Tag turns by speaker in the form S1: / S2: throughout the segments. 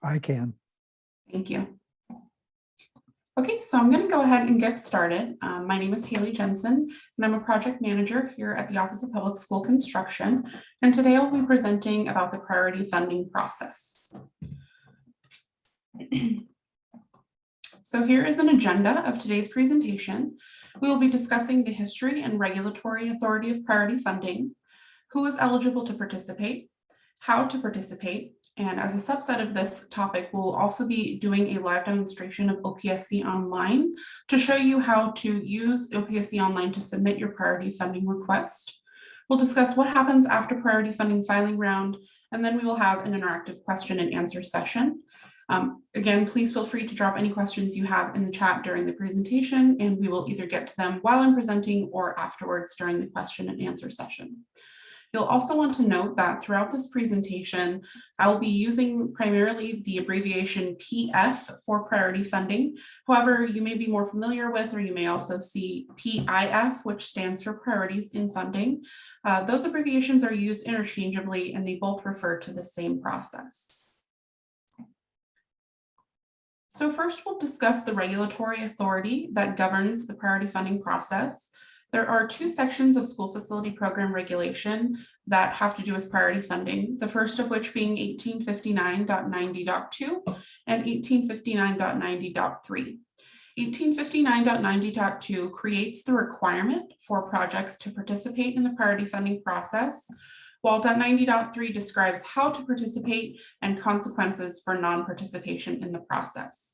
S1: I can.
S2: Thank you. Okay, so I'm going to go ahead and get started. My name is Haley Jensen, and I'm a project manager here at the Office of Public School Construction. And today I'll be presenting about the priority funding process. So here is an agenda of today's presentation. We will be discussing the history and regulatory authority of priority funding, who is eligible to participate, how to participate, and as a subset of this topic, we'll also be doing a live demonstration of OPSC Online to show you how to use OPSC Online to submit your priority funding request. We'll discuss what happens after priority funding filing round, and then we will have an interactive question and answer session. Again, please feel free to drop any questions you have in the chat during the presentation, and we will either get to them while I'm presenting or afterwards during the question and answer session. You'll also want to note that throughout this presentation, I will be using primarily the abbreviation PF for priority funding. However, you may be more familiar with, or you may also see PIF, which stands for priorities in funding. Those abbreviations are used interchangeably, and they both refer to the same process. So first, we'll discuss the regulatory authority that governs the priority funding process. There are two sections of school facility program regulation that have to do with priority funding, the first of which being 1859.90.2 and 1859.90.3. 1859.90.2 creates the requirement for projects to participate in the priority funding process, while .90.3 describes how to participate and consequences for non-participation in the process.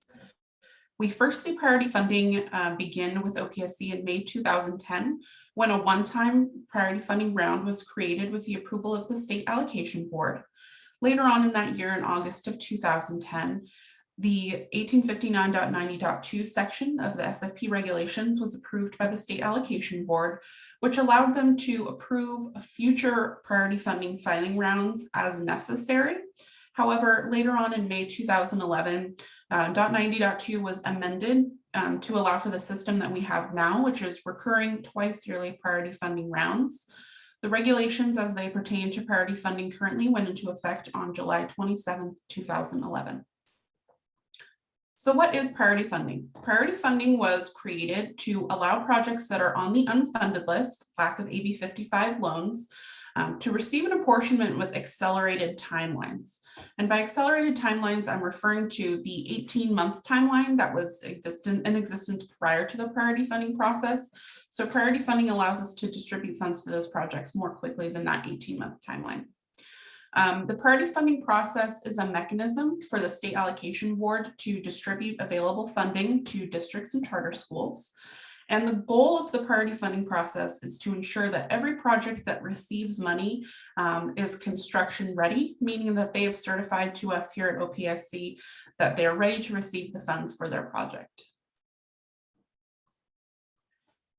S2: We first see priority funding begin with OPSC in May 2010, when a one-time priority funding round was created with the approval of the State Allocation Board. Later on in that year, in August of 2010, the 1859.90.2 section of the SFP regulations was approved by the State Allocation Board, which allowed them to approve future priority funding filing rounds as necessary. However, later on in May 2011, .90.2 was amended to allow for the system that we have now, which is recurring twice yearly priority funding rounds. The regulations as they pertain to priority funding currently went into effect on July 27, 2011. So what is priority funding? Priority funding was created to allow projects that are on the unfunded list, lack of AB 55 loans, to receive an apportionment with accelerated timelines. And by accelerated timelines, I'm referring to the 18-month timeline that was in existence prior to the priority funding process. So priority funding allows us to distribute funds to those projects more quickly than that 18-month timeline. The priority funding process is a mechanism for the State Allocation Board to distribute available funding to districts and charter schools. And the goal of the priority funding process is to ensure that every project that receives money is construction ready, meaning that they have certified to us here at OPSC that they are ready to receive the funds for their project.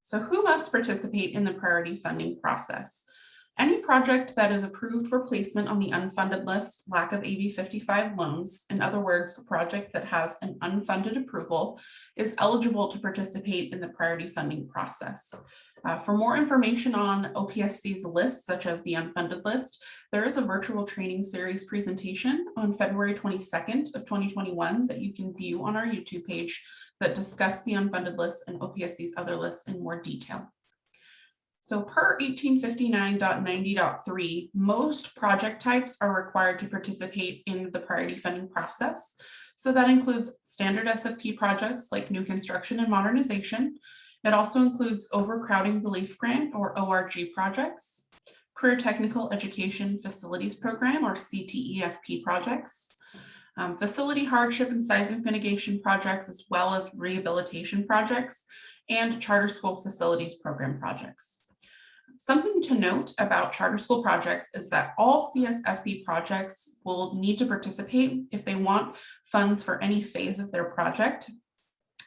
S2: So who must participate in the priority funding process? Any project that is approved for placement on the unfunded list, lack of AB 55 loans, in other words, a project that has an unfunded approval, is eligible to participate in the priority funding process. For more information on OPSC's lists, such as the unfunded list, there is a virtual training series presentation on February 22nd of 2021 that you can view on our YouTube page that discuss the unfunded list and OPSC's other lists in more detail. So per 1859.90.3, most project types are required to participate in the priority funding process. So that includes standard SFP projects like new construction and modernization. It also includes overcrowding relief grant or ORG projects, career technical education facilities program or CTEFP projects, facility hardship and seismic mitigation projects, as well as rehabilitation projects, and charter school facilities program projects. Something to note about charter school projects is that all CSFP projects will need to participate if they want funds for any phase of their project.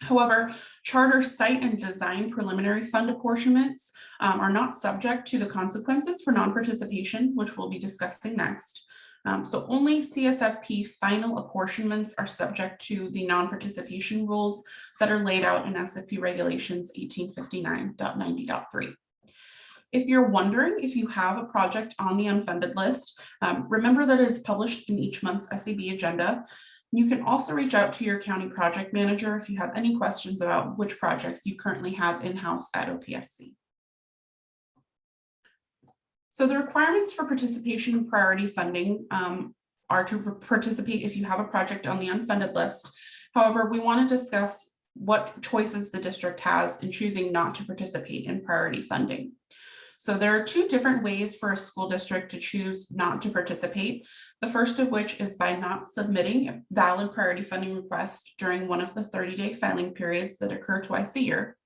S2: However, charter site and design preliminary fund apportionments are not subject to the consequences for non-participation, which we'll be discussing next. So only CSFP final apportionments are subject to the non-participation rules that are laid out in SFP regulations 1859.90.3. If you're wondering if you have a project on the unfunded list, remember that it's published in each month's SAB agenda. You can also reach out to your county project manager if you have any questions about which projects you currently have in-house at OPSC. So the requirements for participation in priority funding are to participate if you have a project on the unfunded list. However, we want to discuss what choices the district has in choosing not to participate in priority funding. So there are two different ways for a school district to choose not to participate. The first of which is by not submitting a valid priority funding request during one of the 30-day filing periods that occur twice a year.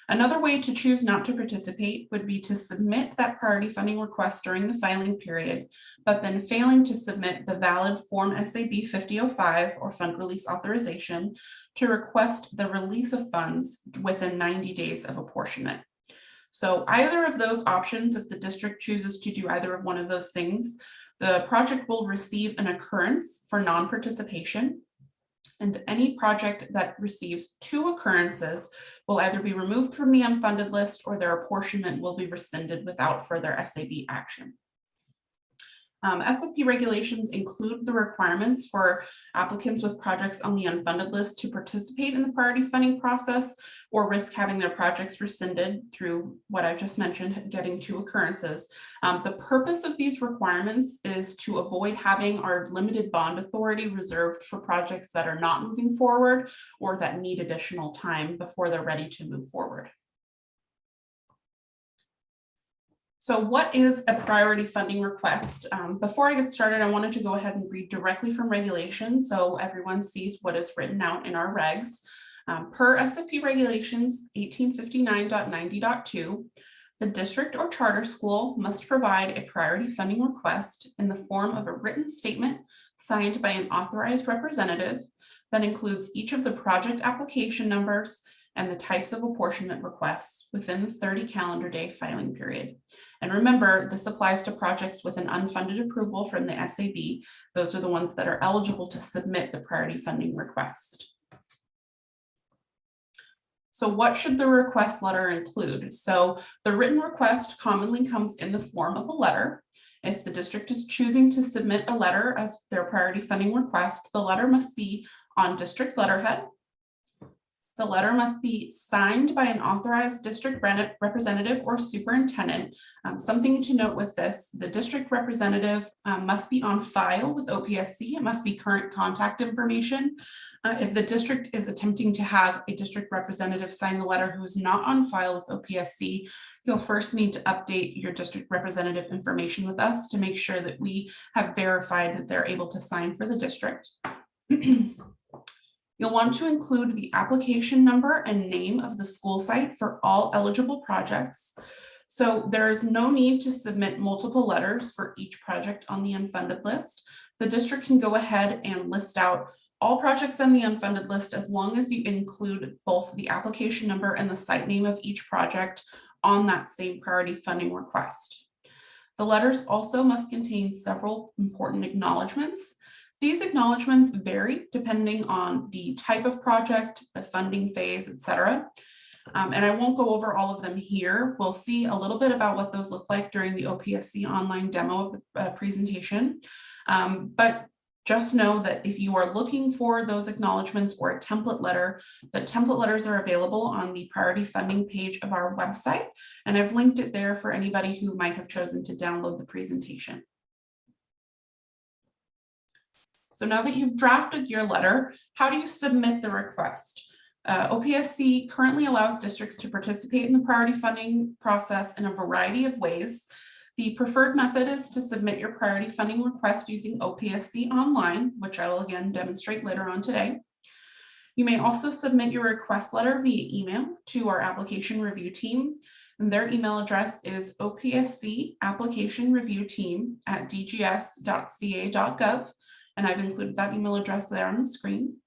S2: Another way to choose not to participate would be to submit that priority funding request during the filing period, but then failing to submit the valid Form SAB 5005 or fund release authorization to request the release of funds within 90 days of apportionment. So either of those options, if the district chooses to do either of one of those things, the project will receive an occurrence for non-participation. And any project that receives two occurrences will either be removed from the unfunded list or their apportionment will be rescinded without further SAB action. SFP regulations include the requirements for applicants with projects on the unfunded list to participate in the priority funding process or risk having their projects rescinded through what I just mentioned, getting two occurrences. The purpose of these requirements is to avoid having our limited bond authority reserved for projects that are not moving forward or that need additional time before they're ready to move forward. So what is a priority funding request? Before I get started, I wanted to go ahead and read directly from regulations so everyone sees what is written out in our regs. Per SFP regulations 1859.90.2, the district or charter school must provide a priority funding request in the form of a written statement signed by an authorized representative that includes each of the project application numbers and the types of apportionment requests within the 30 calendar day filing period. And remember, this applies to projects with an unfunded approval from the SAB. Those are the ones that are eligible to submit the priority funding request. So what should the request letter include? So the written request commonly comes in the form of a letter. If the district is choosing to submit a letter as their priority funding request, the letter must be on district letterhead. The letter must be signed by an authorized district representative or superintendent. Something to note with this, the district representative must be on file with OPSC. It must be current contact information. If the district is attempting to have a district representative sign the letter who is not on file with OPSC, you'll first need to update your district representative information with us to make sure that we have verified that they're able to sign for the district. You'll want to include the application number and name of the school site for all eligible projects. So there is no need to submit multiple letters for each project on the unfunded list. The district can go ahead and list out all projects on the unfunded list as long as you include both the application number and the site name of each project on that same priority funding request. The letters also must contain several important acknowledgements. These acknowledgements vary depending on the type of project, the funding phase, etc. And I won't go over all of them here. We'll see a little bit about what those look like during the OPSC online demo of the presentation. But just know that if you are looking for those acknowledgements or a template letter, the template letters are available on the priority funding page of our website. And I've linked it there for anybody who might have chosen to download the presentation. So now that you've drafted your letter, how do you submit the request? OPSC currently allows districts to participate in the priority funding process in a variety of ways. The preferred method is to submit your priority funding request using OPSC Online, which I will again demonstrate later on today. You may also submit your request letter via email to our application review team. And their email address is opscapplicationreviewteam@dgs.ca.gov. And I've included that email address there on the screen.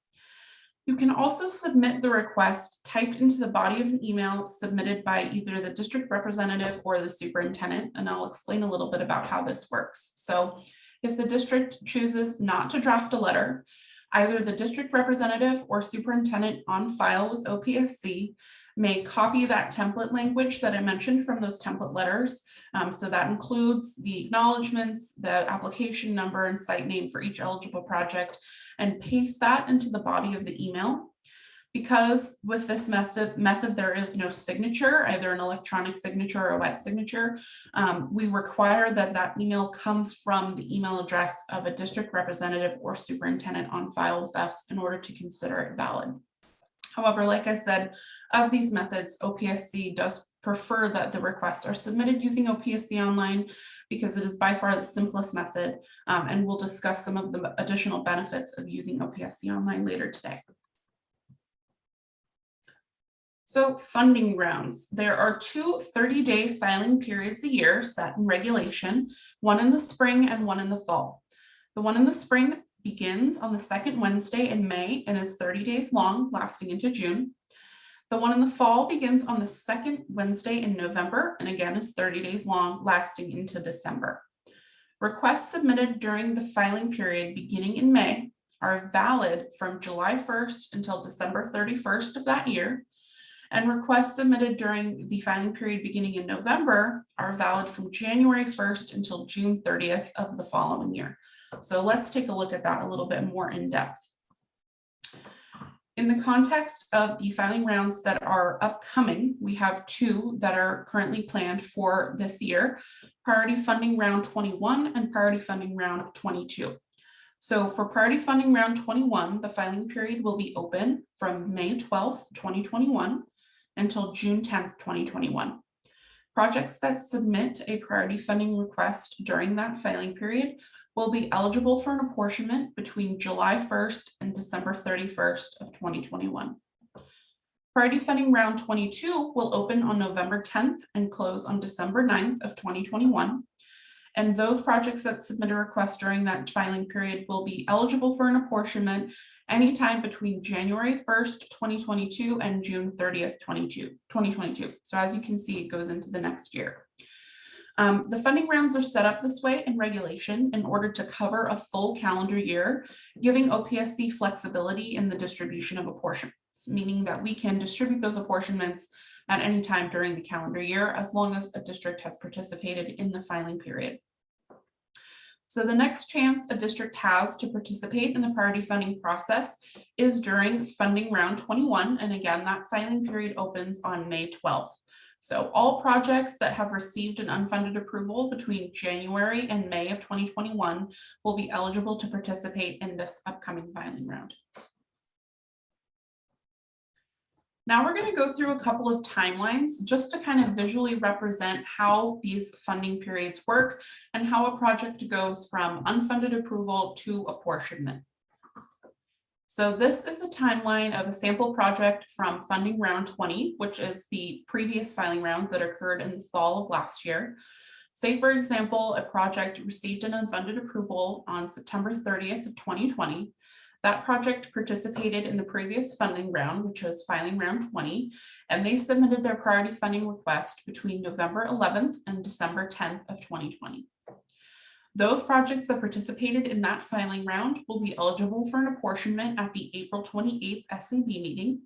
S2: You can also submit the request typed into the body of an email submitted by either the district representative or the superintendent, and I'll explain a little bit about how this works. So if the district chooses not to draft a letter, either the district representative or superintendent on file with OPSC may copy that template language that I mentioned from those template letters. So that includes the acknowledgements, the application number and site name for each eligible project, and paste that into the body of the email. Because with this method, there is no signature, either an electronic signature or a wet signature. We require that that email comes from the email address of a district representative or superintendent on file with us in order to consider it valid. However, like I said, of these methods, OPSC does prefer that the requests are submitted using OPSC Online because it is by far the simplest method, and we'll discuss some of the additional benefits of using OPSC Online later today. So funding rounds. There are two 30-day filing periods a year set in regulation, one in the spring and one in the fall. The one in the spring begins on the second Wednesday in May and is 30 days long, lasting into June. The one in the fall begins on the second Wednesday in November and again is 30 days long, lasting into December. Requests submitted during the filing period beginning in May are valid from July 1st until December 31st of that year. And requests submitted during the filing period beginning in November are valid from January 1st until June 30th of the following year. So let's take a look at that a little bit more in depth. In the context of the filing rounds that are upcoming, we have two that are currently planned for this year: Priority Funding Round 21 and Priority Funding Round 22. So for Priority Funding Round 21, the filing period will be open from May 12th, 2021 until June 10th, 2021. Projects that submit a priority funding request during that filing period will be eligible for an apportionment between July 1st and December 31st of 2021. Priority Funding Round 22 will open on November 10th and close on December 9th of 2021. And those projects that submit a request during that filing period will be eligible for an apportionment anytime between January 1st, 2022 and June 30th, 2022. So as you can see, it goes into the next year. The funding rounds are set up this way in regulation in order to cover a full calendar year, giving OPSC flexibility in the distribution of apportionments, meaning that we can distribute those apportionments at any time during the calendar year, as long as a district has participated in the filing period. So the next chance a district has to participate in the priority funding process is during Funding Round 21. And again, that filing period opens on May 12th. So all projects that have received an unfunded approval between January and May of 2021 will be eligible to participate in this upcoming filing round. Now we're going to go through a couple of timelines just to kind of visually represent how these funding periods work and how a project goes from unfunded approval to apportionment. So this is a timeline of a sample project from Funding Round 20, which is the previous filing round that occurred in the fall of last year. Say, for example, a project received an unfunded approval on September 30th of 2020. That project participated in the previous funding round, which was Filing Round 20, and they submitted their priority funding request between November 11th and December 10th of 2020. Those projects that participated in that filing round will be eligible for an apportionment at the April 28th SAB meeting.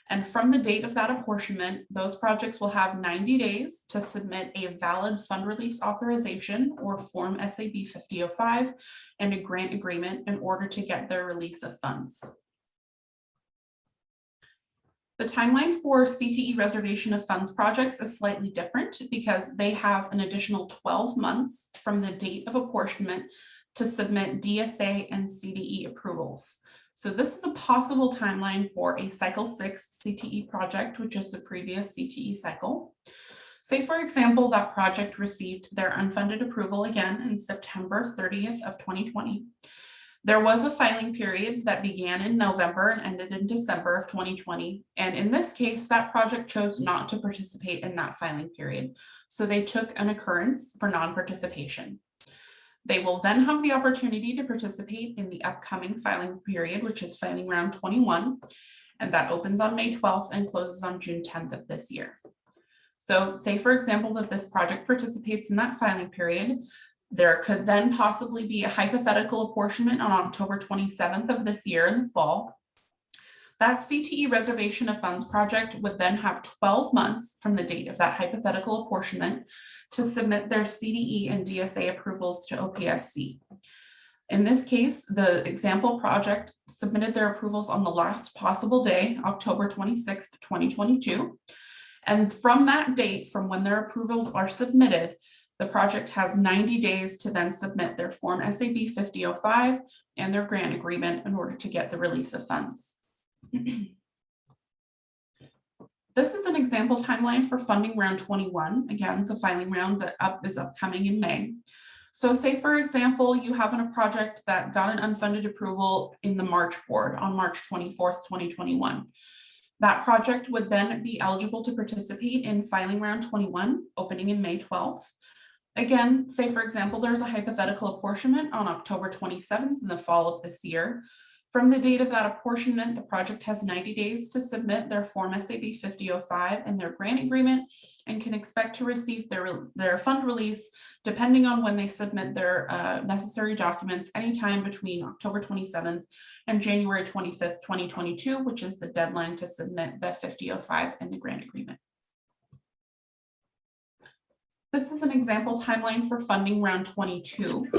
S2: And from the date of that apportionment, those projects will have 90 days to submit a valid fund release authorization or Form SAB 5005 and a grant agreement in order to get their release of funds. The timeline for CTE reservation of funds projects is slightly different because they have an additional 12 months from the date of apportionment to submit DSA and CDE approvals. So this is a possible timeline for a Cycle 6 CTE project, which is the previous CTE cycle. Say, for example, that project received their unfunded approval again in September 30th of 2020. There was a filing period that began in November and ended in December of 2020. And in this case, that project chose not to participate in that filing period. So they took an occurrence for non-participation. They will then have the opportunity to participate in the upcoming filing period, which is Filing Round 21, and that opens on May 12th and closes on June 10th of this year. So say, for example, that this project participates in that filing period, there could then possibly be a hypothetical apportionment on October 27th of this year in the fall. That CTE reservation of funds project would then have 12 months from the date of that hypothetical apportionment to submit their CDE and DSA approvals to OPSC. In this case, the example project submitted their approvals on the last possible day, October 26th, 2022. And from that date, from when their approvals are submitted, the project has 90 days to then submit their Form SAB 5005 and their grant agreement in order to get the release of funds. This is an example timeline for funding round 21. Again, the filing round that is upcoming in May. So say, for example, you have a project that got an unfunded approval in the March board on March 24th, 2021. That project would then be eligible to participate in filing round 21, opening in May 12th. Again, say, for example, there's a hypothetical apportionment on October 27th in the fall of this year. From the date of that apportionment, the project has 90 days to submit their Form SAB 5005 and their grant agreement, and can expect to receive their fund release depending on when they submit their necessary documents anytime between October 27th and January 25th, 2022, which is the deadline to submit the 5005 and the grant agreement. This is an example timeline for funding round 22.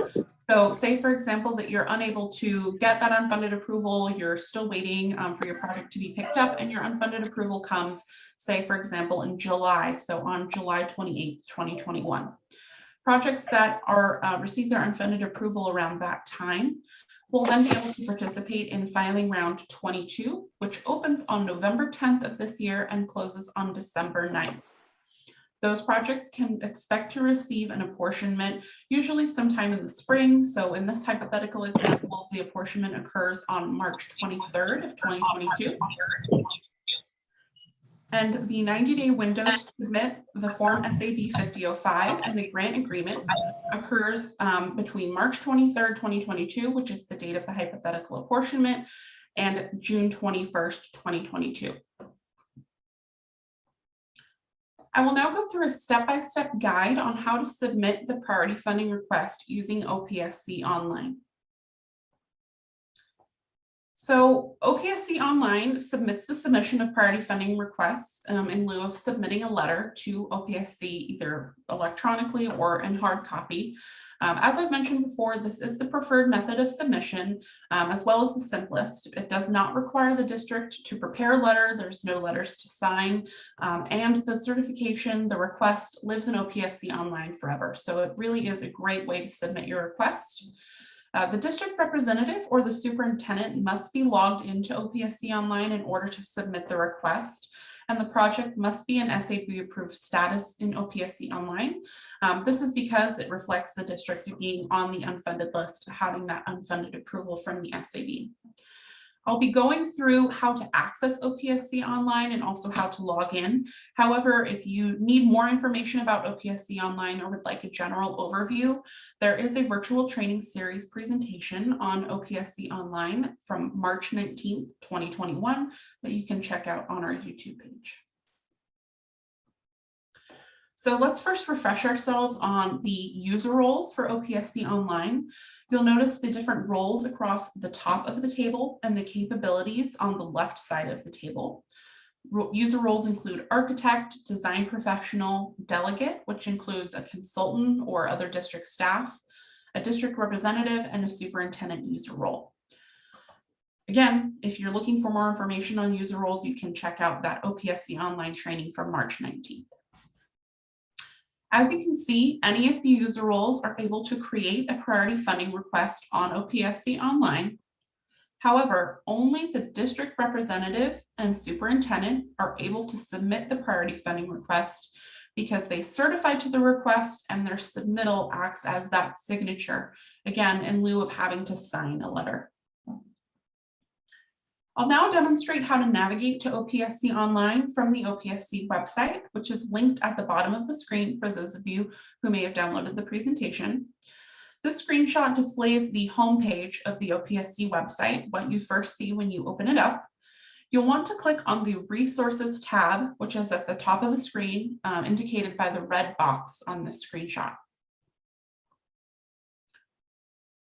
S2: So say, for example, that you're unable to get that unfunded approval, you're still waiting for your project to be picked up, and your unfunded approval comes, say, for example, in July, so on July 28th, 2021. Projects that are receive their unfunded approval around that time will then be able to participate in filing round 22, which opens on November 10th of this year and closes on December 9th. Those projects can expect to receive an apportionment usually sometime in the spring. So in this hypothetical example, the apportionment occurs on March 23rd of 2022. And the 90-day window to submit the Form SAB 5005 and the grant agreement occurs between March 23rd, 2022, which is the date of the hypothetical apportionment, and June 21st, 2022. I will now go through a step-by-step guide on how to submit the priority funding request using OPSC Online. So OPSC Online submits the submission of priority funding requests in lieu of submitting a letter to OPSC either electronically or in hard copy. As I've mentioned before, this is the preferred method of submission, as well as the simplest. It does not require the district to prepare a letter. There's no letters to sign, and the certification, the request lives in OPSC Online forever. So it really is a great way to submit your request. The district representative or the superintendent must be logged into OPSC Online in order to submit the request, and the project must be in SAB approved status in OPSC Online. This is because it reflects the district being on the unfunded list, having that unfunded approval from the SAB. I'll be going through how to access OPSC Online and also how to log in. However, if you need more information about OPSC Online or would like a general overview, there is a virtual training series presentation on OPSC Online from March 19th, 2021 that you can check out on our YouTube page. So let's first refresh ourselves on the user roles for OPSC Online. You'll notice the different roles across the top of the table and the capabilities on the left side of the table. User roles include architect, design professional, delegate, which includes a consultant or other district staff, a district representative, and a superintendent user role. Again, if you're looking for more information on user roles, you can check out that OPSC Online training from March 19th. As you can see, any of the user roles are able to create a priority funding request on OPSC Online. However, only the district representative and superintendent are able to submit the priority funding request because they certified to the request and their submittal acts as that signature, again, in lieu of having to sign a letter. I'll now demonstrate how to navigate to OPSC Online from the OPSC website, which is linked at the bottom of the screen for those of you who may have downloaded the presentation. This screenshot displays the homepage of the OPSC website, what you first see when you open it up. You'll want to click on the Resources tab, which is at the top of the screen, indicated by the red box on this screenshot.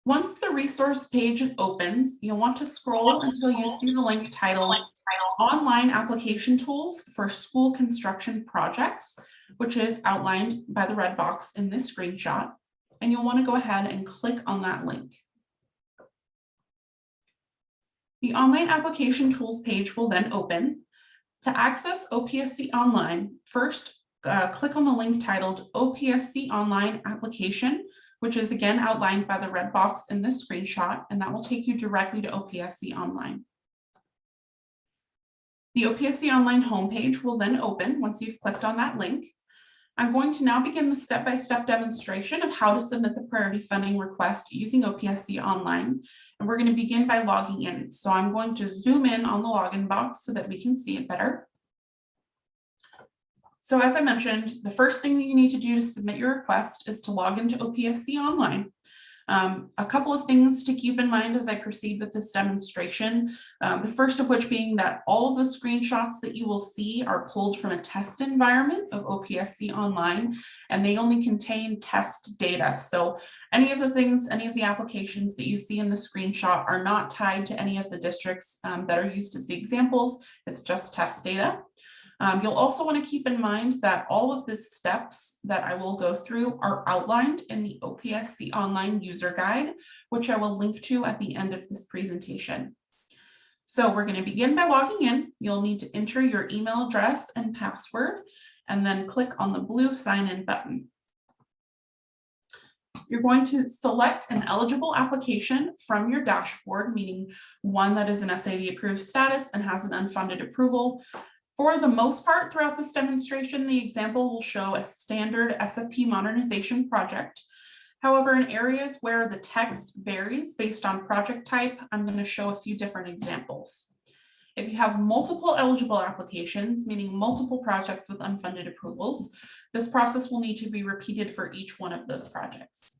S2: Once the resource page opens, you'll want to scroll until you see the link titled Online Application Tools for School Construction Projects, which is outlined by the red box in this screenshot. And you'll want to go ahead and click on that link. The Online Application Tools page will then open. To access OPSC Online, first click on the link titled OPSC Online Application, which is again outlined by the red box in this screenshot, and that will take you directly to OPSC Online. The OPSC Online homepage will then open once you've clicked on that link. I'm going to now begin the step-by-step demonstration of how to submit the priority funding request using OPSC Online. And we're going to begin by logging in. So I'm going to zoom in on the login box so that we can see it better. So as I mentioned, the first thing that you need to do to submit your request is to log into OPSC Online. A couple of things to keep in mind as I proceed with this demonstration. The first of which being that all of the screenshots that you will see are pulled from a test environment of OPSC Online, and they only contain test data. So any of the applications that you see in the screenshot are not tied to any of the districts that are used as the examples. It's just test data. You'll also want to keep in mind that all of the steps that I will go through are outlined in the OPSC Online user guide, which I will link to at the end of this presentation. So we're going to begin by logging in. You'll need to enter your email address and password, and then click on the blue sign in button. You're going to select an eligible application from your dashboard, meaning one that is an SAB approved status and has an unfunded approval. For the most part, throughout this demonstration, the example will show a standard SFP modernization project. However, in areas where the text varies based on project type, I'm going to show a few different examples. If you have multiple eligible applications, meaning multiple projects with unfunded approvals, this process will need to be repeated for each one of those projects.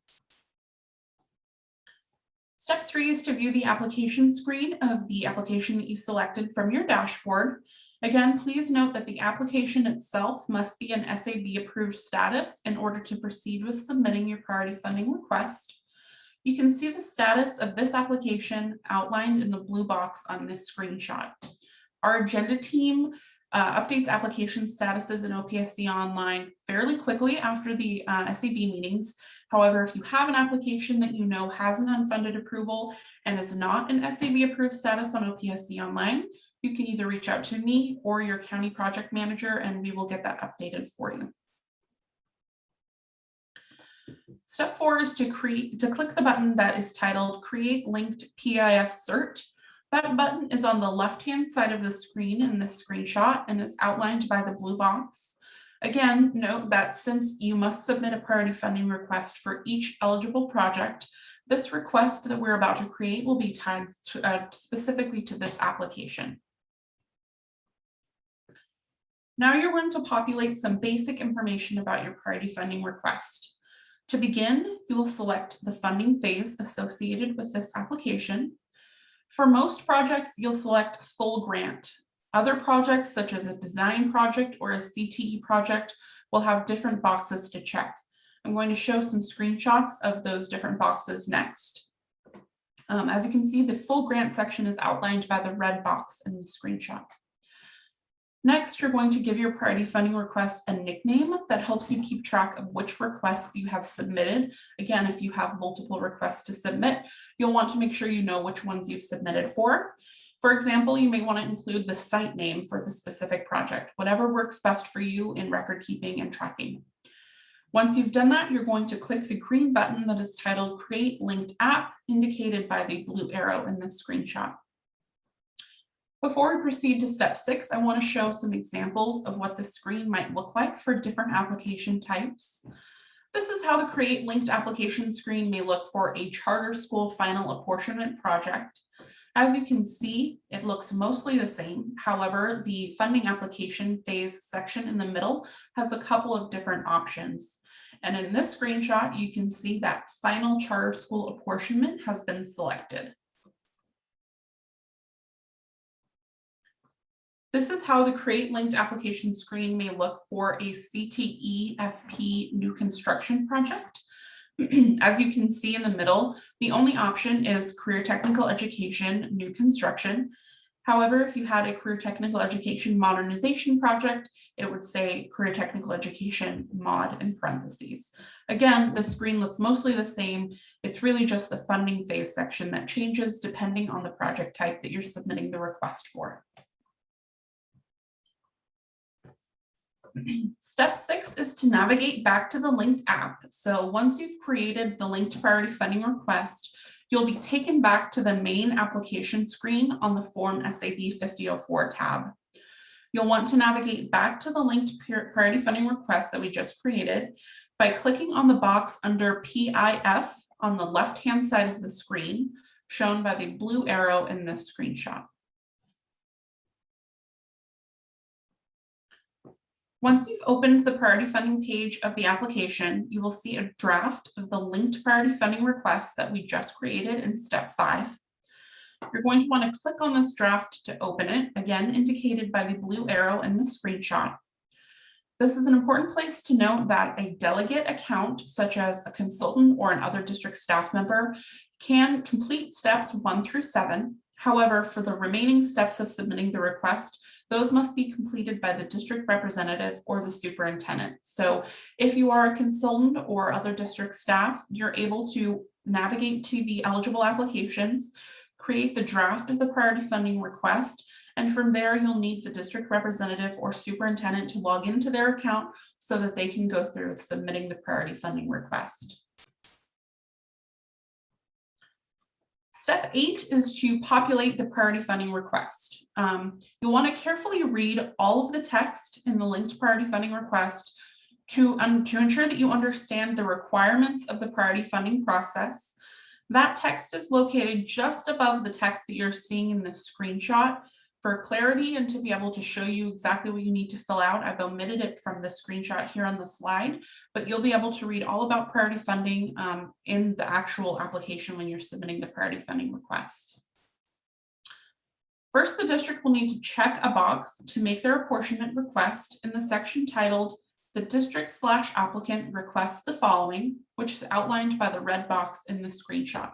S2: Step 3 is to view the application screen of the application that you selected from your dashboard. Again, please note that the application itself must be an SAB approved status in order to proceed with submitting your priority funding request. You can see the status of this application outlined in the blue box on this screenshot. Our agenda team updates application statuses in OPSC Online fairly quickly after the SAB meetings. However, if you have an application that you know has an unfunded approval and is not an SAB approved status on OPSC Online, you can either reach out to me or your county project manager, and we will get that updated for you. Step 4 is to click the button that is titled Create Linked PIF Cert. That button is on the left-hand side of the screen in this screenshot and is outlined by the blue box. Again, note that since you must submit a priority funding request for each eligible project, this request that we're about to create will be tied specifically to this application. Now you're going to populate some basic information about your priority funding request. To begin, you will select the funding phase associated with this application. For most projects, you'll select full grant. Other projects, such as a design project or a CTE project, will have different boxes to check. I'm going to show some screenshots of those different boxes next. As you can see, the full grant section is outlined by the red box in the screenshot. Next, you're going to give your priority funding request a nickname that helps you keep track of which requests you have submitted. Again, if you have multiple requests to submit, you'll want to make sure you know which ones you've submitted for. For example, you may want to include the site name for the specific project, whatever works best for you in record keeping and tracking. Once you've done that, you're going to click the green button that is titled Create Linked App, indicated by the blue arrow in this screenshot. Before we proceed to step 6, I want to show some examples of what the screen might look like for different application types. This is how the Create Linked Application screen may look for a charter school final apportionment project. As you can see, it looks mostly the same. However, the funding application phase section in the middle has a couple of different options. And in this screenshot, you can see that final charter school apportionment has been selected. This is how the Create Linked Application screen may look for a CTE FP new construction project. As you can see in the middle, the only option is career technical education, new construction. However, if you had a career technical education modernization project, it would say career technical education mod in parentheses. Again, the screen looks mostly the same. It's really just the funding phase section that changes depending on the project type that you're submitting the request for. Step 6 is to navigate back to the linked app. So once you've created the linked priority funding request, you'll be taken back to the main application screen on the Form SAB 5004 tab. You'll want to navigate back to the linked priority funding request that we just created by clicking on the box under PIF on the left-hand side of the screen, shown by the blue arrow in this screenshot. Once you've opened the priority funding page of the application, you will see a draft of the linked priority funding request that we just created in step 5. You're going to want to click on this draft to open it, again indicated by the blue arrow in the screenshot. This is an important place to note that a delegate account, such as a consultant or an other district staff member, can complete steps 1 through 7. However, for the remaining steps of submitting the request, those must be completed by the district representative or the superintendent. So if you are a consultant or other district staff, you're able to navigate to the eligible applications, create the draft of the priority funding request, and from there you'll need the district representative or superintendent to log into their account so that they can go through with submitting the priority funding request. Step 8 is to populate the priority funding request. You'll want to carefully read all of the text in the linked priority funding request to ensure that you understand the requirements of the priority funding process. That text is located just above the text that you're seeing in this screenshot. For clarity and to be able to show you exactly what you need to fill out, I've omitted it from the screenshot here on the slide, but you'll be able to read all about priority funding in the actual application when you're submitting the priority funding request. First, the district will need to check a box to make their apportionment request in the section titled "The district/applicant requests the following," which is outlined by the red box in the screenshot.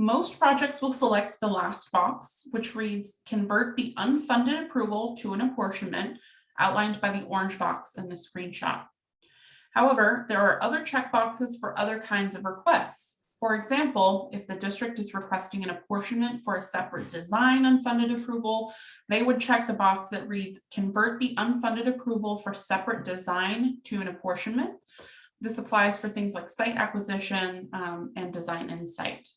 S2: Most projects will select the last box, which reads "Convert the unfunded approval to an apportionment," outlined by the orange box in the screenshot. However, there are other checkboxes for other kinds of requests. For example, if the district is requesting an apportionment for a separate design unfunded approval, they would check the box that reads "Convert the unfunded approval for separate design to an apportionment." This applies for things like site acquisition and design insight.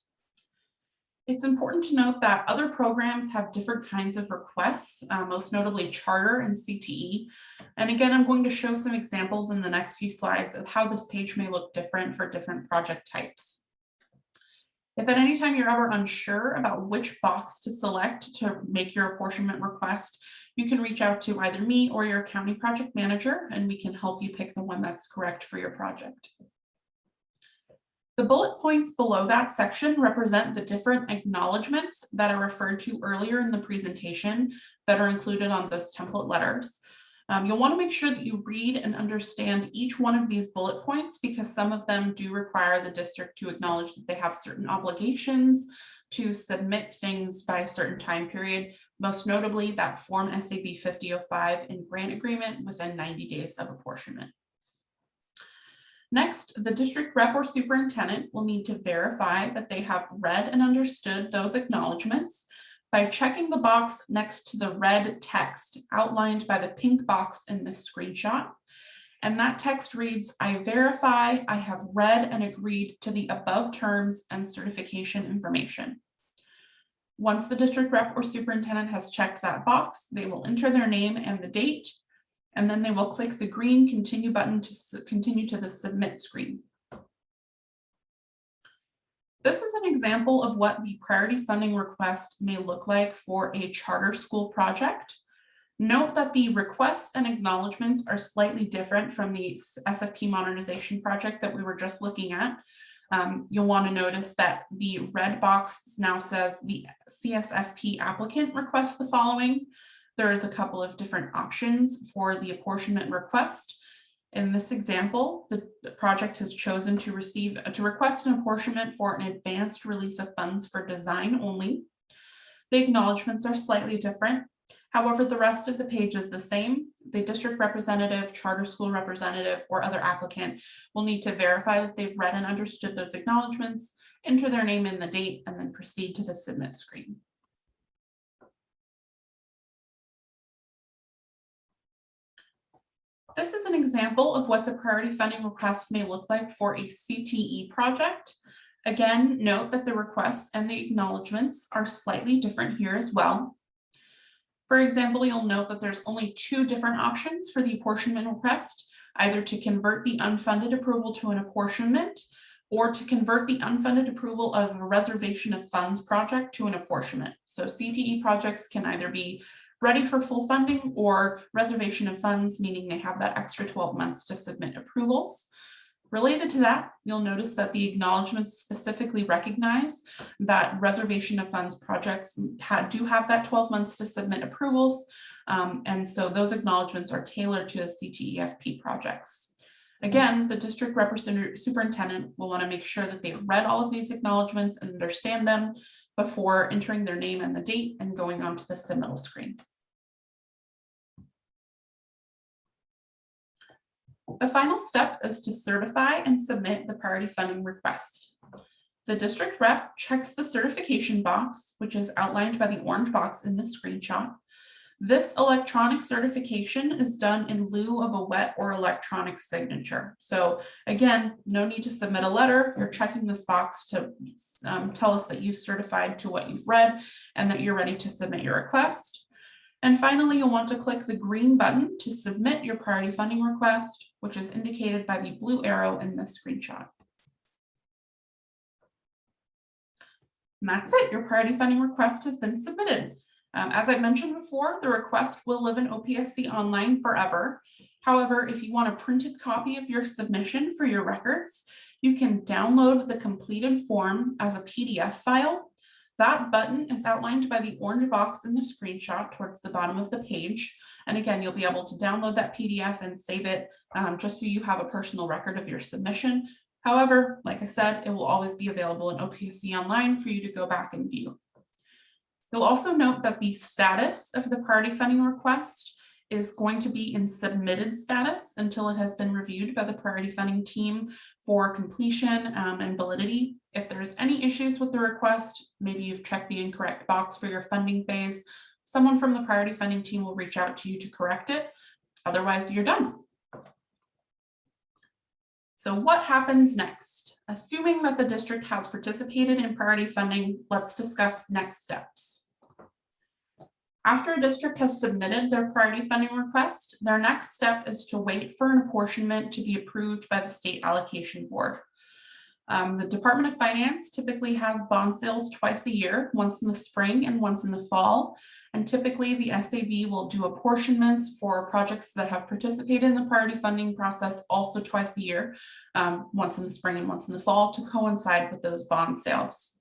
S2: It's important to note that other programs have different kinds of requests, most notably charter and CTE. And again, I'm going to show some examples in the next few slides of how this page may look different for different project types. If at any time you're ever unsure about which box to select to make your apportionment request, you can reach out to either me or your county project manager, and we can help you pick the one that's correct for your project. The bullet points below that section represent the different acknowledgements that are referred to earlier in the presentation that are included on those template letters. You'll want to make sure that you read and understand each one of these bullet points because some of them do require the district to acknowledge that they have certain obligations to submit things by a certain time period, most notably that Form SAB 5005 and grant agreement within 90 days of apportionment. Next, the district rep or superintendent will need to verify that they have read and understood those acknowledgements by checking the box next to the red text outlined by the pink box in this screenshot. And that text reads, "I verify I have read and agreed to the above terms and certification information." Once the district rep or superintendent has checked that box, they will enter their name and the date, and then they will click the green continue button to continue to the submit screen. This is an example of what the priority funding request may look like for a charter school project. Note that the requests and acknowledgements are slightly different from the SFP modernization project that we were just looking at. You'll want to notice that the red box now says the CSFP applicant requests the following. There is a couple of different options for the apportionment request. In this example, the project has chosen to request an apportionment for an advanced release of funds for design only. The acknowledgements are slightly different. However, the rest of the page is the same. The district representative, charter school representative, or other applicant will need to verify that they've read and understood those acknowledgements, enter their name and the date, and then proceed to the submit screen. This is an example of what the priority funding request may look like for a CTE project. Again, note that the requests and the acknowledgements are slightly different here as well. For example, you'll note that there's only two different options for the apportionment request, either to convert the unfunded approval to an apportionment or to convert the unfunded approval of a reservation of funds project to an apportionment. So CTE projects can either be ready for full funding or reservation of funds, meaning they have that extra 12 months to submit approvals. Related to that, you'll notice that the acknowledgements specifically recognize that reservation of funds projects do have that 12 months to submit approvals. And so those acknowledgements are tailored to CTEFP projects. Again, the district superintendent will want to make sure that they've read all of these acknowledgements and understand them before entering their name and the date and going on to the submittal screen. The final step is to certify and submit the priority funding request. The district rep checks the certification box, which is outlined by the orange box in the screenshot. This electronic certification is done in lieu of a wet or electronic signature. So again, no need to submit a letter. You're checking this box to tell us that you've certified to what you've read and that you're ready to submit your request. And finally, you'll want to click the green button to submit your priority funding request, which is indicated by the blue arrow in this screenshot. And that's it, your priority funding request has been submitted. As I mentioned before, the request will live in OPSC Online forever. However, if you want a printed copy of your submission for your records, you can download the completed form as a PDF file. That button is outlined by the orange box in the screenshot towards the bottom of the page. And again, you'll be able to download that PDF and save it just so you have a personal record of your submission. However, like I said, it will always be available in OPSC Online for you to go back and view. You'll also note that the status of the priority funding request is going to be in submitted status until it has been reviewed by the priority funding team for completion and validity. If there's any issues with the request, maybe you've checked the incorrect box for your funding phase, someone from the priority funding team will reach out to you to correct it. Otherwise, you're done. So what happens next? Assuming that the district has participated in priority funding, let's discuss next steps. After a district has submitted their priority funding request, their next step is to wait for an apportionment to be approved by the state allocation board. The Department of Finance typically has bond sales twice a year, once in the spring and once in the fall. And typically the SAB will do apportionments for projects that have participated in the priority funding process also twice a year, once in the spring and once in the fall to coincide with those bond sales.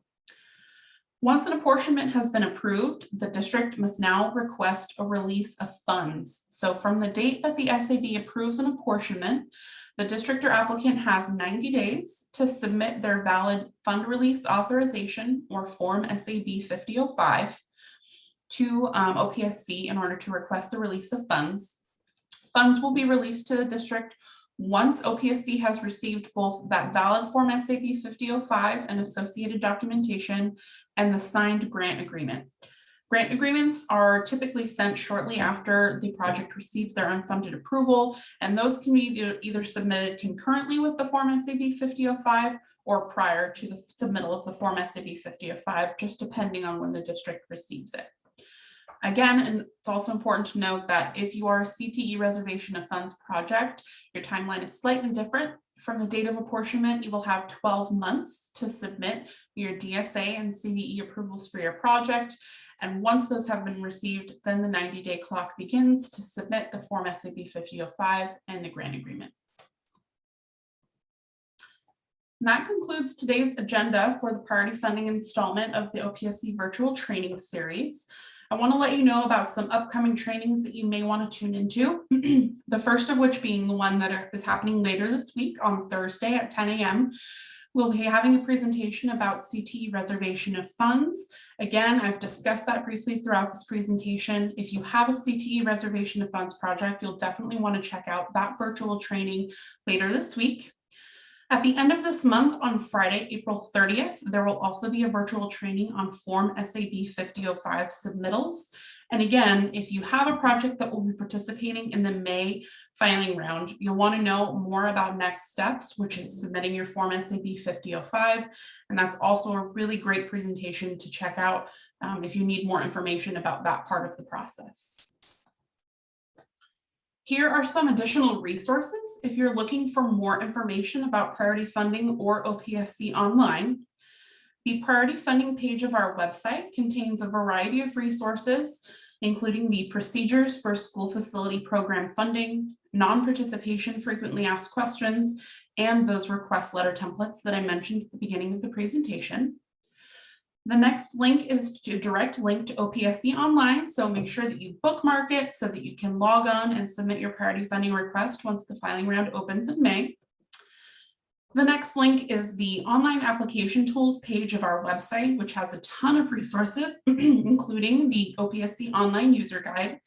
S2: Once an apportionment has been approved, the district must now request a release of funds. So from the date that the SAB approves an apportionment, the district or applicant has 90 days to submit their valid fund release authorization or Form SAB 5005 to OPSC in order to request the release of funds. Funds will be released to the district once OPSC has received both that valid Form SAB 5005 and associated documentation and the signed grant agreement. Grant agreements are typically sent shortly after the project receives their unfunded approval, and those can be either submitted concurrently with the Form SAB 5005 or prior to the submittal of the Form SAB 5005, just depending on when the district receives it. Again, and it's also important to note that if you are a CTE reservation of funds project, your timeline is slightly different. From the date of apportionment, you will have 12 months to submit your DSA and CVE approvals for your project. And once those have been received, then the 90-day clock begins to submit the Form SAB 5005 and the grant agreement. And that concludes today's agenda for the priority funding installment of the OPSC virtual training series. I want to let you know about some upcoming trainings that you may want to tune into. The first of which being the one that is happening later this week on Thursday at 10 a.m. We'll be having a presentation about CTE reservation of funds. Again, I've discussed that briefly throughout this presentation. If you have a CTE reservation of funds project, you'll definitely want to check out that virtual training later this week. At the end of this month, on Friday, April 30th, there will also be a virtual training on Form SAB 5005 submittals. And again, if you have a project that will be participating in the May filing round, you'll want to know more about next steps, which is submitting your Form SAB 5005. And that's also a really great presentation to check out if you need more information about that part of the process. Here are some additional resources if you're looking for more information about priority funding or OPSC Online. The priority funding page of our website contains a variety of resources, including the procedures for school facility program funding, non-participation frequently asked questions, and those request letter templates that I mentioned at the beginning of the presentation. The next link is a direct link to OPSC Online, so make sure that you bookmark it so that you can log on and submit your priority funding request once the filing round opens in May. The next link is the online application tools page of our website, which has a ton of resources, including the OPSC Online User Guide.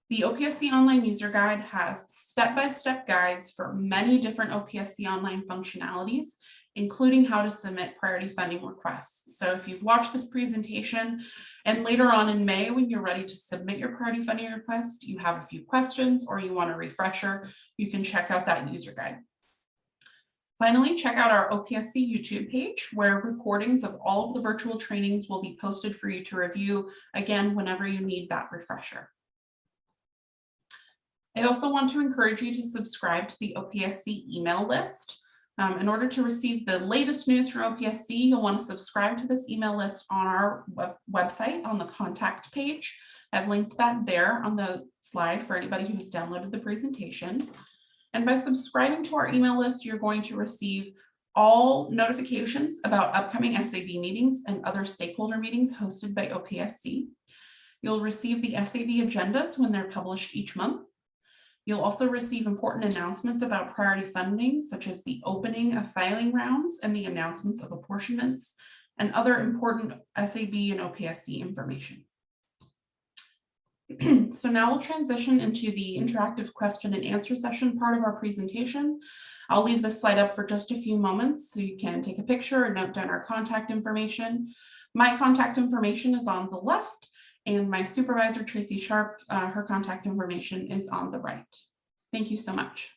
S2: The OPSC Online User Guide has step-by-step guides for many different OPSC Online functionalities, including how to submit priority funding requests. So if you've watched this presentation and later on in May, when you're ready to submit your priority funding request, you have a few questions or you want a refresher, you can check out that user guide. Finally, check out our OPSC YouTube page where recordings of all of the virtual trainings will be posted for you to review, again, whenever you need that refresher. I also want to encourage you to subscribe to the OPSC email list. In order to receive the latest news from OPSC, you'll want to subscribe to this email list on our website on the contact page. I've linked that there on the slide for anybody who has downloaded the presentation. And by subscribing to our email list, you're going to receive all notifications about upcoming SAB meetings and other stakeholder meetings hosted by OPSC. You'll receive the SAB agendas when they're published each month. You'll also receive important announcements about priority funding, such as the opening of filing rounds and the announcements of apportionments and other important SAB and OPSC information. So now we'll transition into the interactive question and answer session part of our presentation. I'll leave this slide up for just a few moments so you can take a picture or note down our contact information. My contact information is on the left, and my supervisor, Tracy Sharp, her contact information is on the right. Thank you so much.